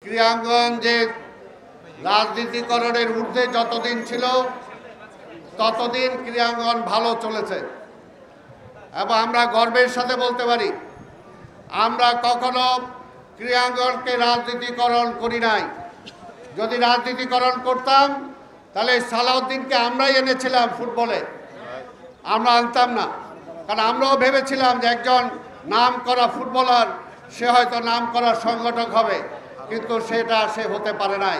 ক্রীড়াঙ্গন যে রাজনীতিকরণের ঊর্ধ্বে যতদিন ছিল ততদিন ক্রীড়াঙ্গন ভালো চলেছে এবং আমরা গর্বের সাথে বলতে পারি আমরা কখনো ক্রীড়াঙ্গনকে রাজনীতিকরণ করি নাই। যদি রাজনীতিকরণ করতাম তাহলে সালাউদ্দিনকে আমরাই এনেছিলাম ফুটবলে, আমরা আনতাম না। কারণ আমরাও ভেবেছিলাম যে একজন নাম করা ফুটবলার সে হয়তো নাম করা সংগঠক হবে, কিন্তু সেটা সে হতে পারে নাই।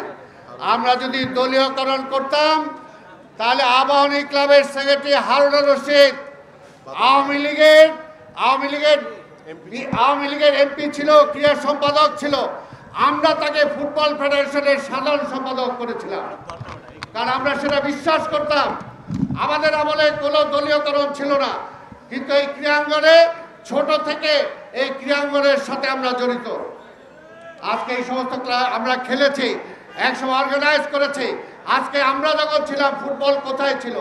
আমরা যদি দলীয়করণ করতাম তাহলে আবাহনী ক্লাবের সেক্রেটারি হারুনুর রশিদ আওয়ামী লীগের এমপি ছিল, ক্রীড়া সম্পাদক ছিল। আমরা তাকে ফুটবল ফেডারেশনের সাধারণ সম্পাদক করেছিলাম, কারণ আমরা সেটা বিশ্বাস করতাম। আমাদের আমলে কোনো দলীয়করণ ছিল না, কিন্তু এই ক্রীড়াঙ্গনে ছোট থেকে এই ক্রীড়াঙ্গনের সাথে আমরা জড়িত। আজকে এই সমস্ত আমরা খেলেছি, একসময় অর্গানাইজ করেছি। আজকে আমরা যখন ছিলাম ফুটবল কোথায় ছিল,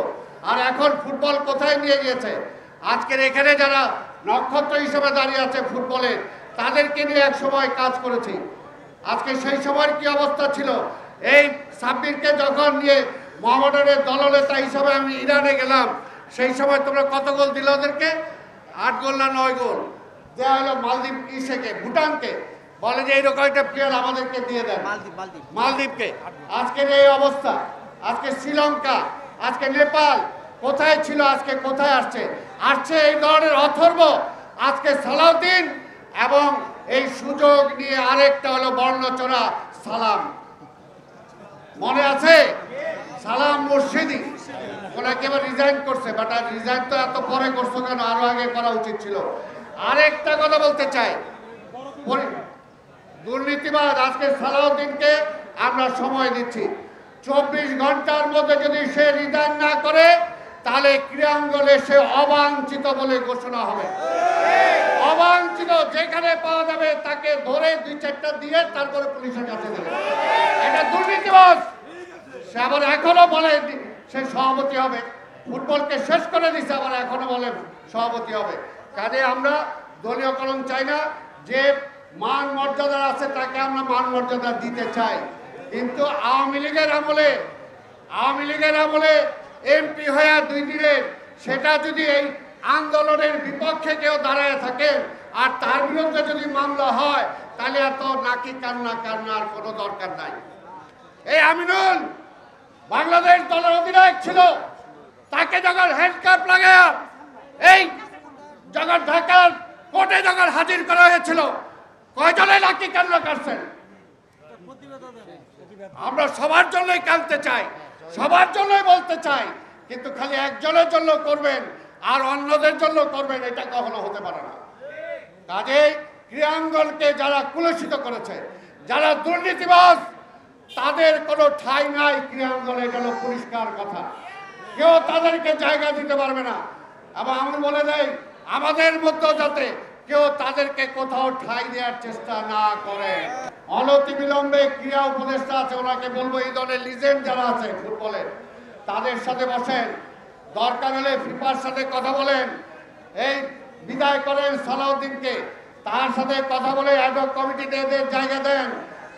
আর এখন ফুটবল কোথায় নিয়ে গিয়েছে। আজকের এখানে যারা নক্ষত্র হিসেবে দাঁড়িয়ে আছে ফুটবলে, তাদেরকে নিয়ে এক সময় কাজ করেছি। আজকে সেই সময়ের কি অবস্থা ছিল, এই সাব্বিরকে যখন নিয়ে মোহামেডানের দলনেতা হিসাবে আমি ইরানে গেলাম, সেই সময় তোমরা কত গোল দিল ওদেরকে? 8 গোল না 9 গোল দেওয়া হলো মালদ্বীপ ভুটানকে। বলে যে এইরকম একটা প্লেয়ার আমাদেরকে দিয়ে দেন, মালদ্বীপকে। আজকের এই অবস্থা, আজকে শ্রীলঙ্কা, আজকে নেপাল কোথায় ছিল, আজকে কোথায় আসছে এই ধরনের অথর্ব। আজকে সালাউদ্দিন এবং এই সুযোগ নিয়ে আরেকটা হলো বর্ণচোরা সালাম, মনে আছে? সালাম মুর্শিদি ওনাকে এবার রিজাইন করছে, বাট আর রিজাইন তো এত পরে করছো কেন? আরো আগে করা উচিত ছিল। আরেকটা কথা বলতে চাই, দুর্নীতিবাদ আজকে সালাউদ্দিনকে আমরা সময় দিচ্ছি। 24 ঘন্টার মধ্যে যদি সে রিজাইন না করে তাহলে ক্রীড়াঙ্গনে সে অবাঞ্ছিত বলে ঘোষণা হবে। অবাঞ্ছিত যেখানে পাওয়া যাবে তাকে ধরে 2-4টা দিয়ে তারপরে পুলিশের কাছে দেবে। এটা দুর্নীতিবাদ। সে আবার এখনো বলে সে সভাপতি হবে, ফুটবলকে শেষ করে দিচ্ছে, আবার এখনো বলে সভাপতি হবে। কাজে আমরা দলীয়করণ চাই না। যে মান মর্যাদা আছে তাকে আমরা মান মর্যাদা দিতে চাই, কিন্তু আওয়ামী লীগের আমলে এমপি হয়ে 2 দিনের, সেটা যদি এই আন্দোলনের বিপক্ষে কেউ দাঁড়ায় থাকে আর তার বিরুদ্ধে যদি মামলা হয় তাহলে এত নাকি কান্নার কোনো দরকার নাই। এই আমিনুল বাংলাদেশ দলের অধিনায়ক ছিল, তাকে যখন হ্যান্ডকাপ লাগায়া এই যখন ঢাকার কোর্টে যখন হাজির করা হয়েছিল, কয়জনে নাকি কান্না কাটছেন? আমরা সবার জন্যই কাঁদতে চাই, সবার জন্যই বলতে চাই, কিন্তু খালি একজনের জন্য করবেন আর অন্যদের জন্য করবেন, এটা কখনো হতে পারে না। কাজেই ক্রীড়াঙ্গনকে যারা কুলুষিত করেছে, যারা দুর্নীতিবাজ, তাদের কোনো ঠাঁই নাই ক্রীড়াঙ্গনে। গেল পরিষ্কার কথা, কেউ তাদেরকে জায়গা দিতে পারবে না। এবং আমি বলে দেই, আমাদের মধ্যে যাতে কেউ তাদেরকে কোথাও ঠাঁই দেওয়ার চেষ্টা না করে। অনতিবিলম্বে ক্রীড়া উপদেষ্টা আছে, ওনাকে বলবো এই ধরনের লিজেন্ড যারা আছে ফুটবলে তাদের সাথে বসেন, দরকার হলে ফিফার সাথে কথা বলেন, এই বিদায় করেন সালাউদ্দিনকে, তার সাথে কথা বলে অ্যাডহক কমিটিতে এদের জায়গা দেন।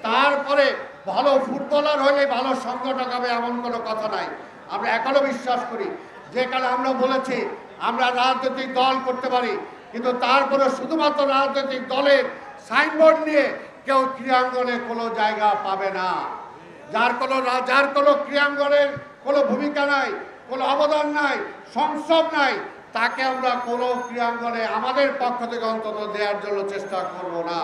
তারপরে ভালো ফুটবলার হলে ভালো সংগঠক হবে এমন কোনো কথা নাই। আমরা এখনো বিশ্বাস করি, যে কারণে আমরা বলেছি আমরা রাজনৈতিক দল করতে পারি, কিন্তু তারপরে শুধুমাত্র রাজনৈতিক দলের সাইনবোর্ড নিয়ে কেউ ক্রীড়াঙ্গনে কোনো জায়গা পাবে না। যার কোনো ক্রীড়াঙ্গনের কোনো ভূমিকা নাই, কোনো অবদান নাই, সংসদ নাই, তাকে আমরা কোনো ক্রীড়াঙ্গনে আমাদের পক্ষ থেকে অন্তত দেওয়ার জন্য চেষ্টা করব না।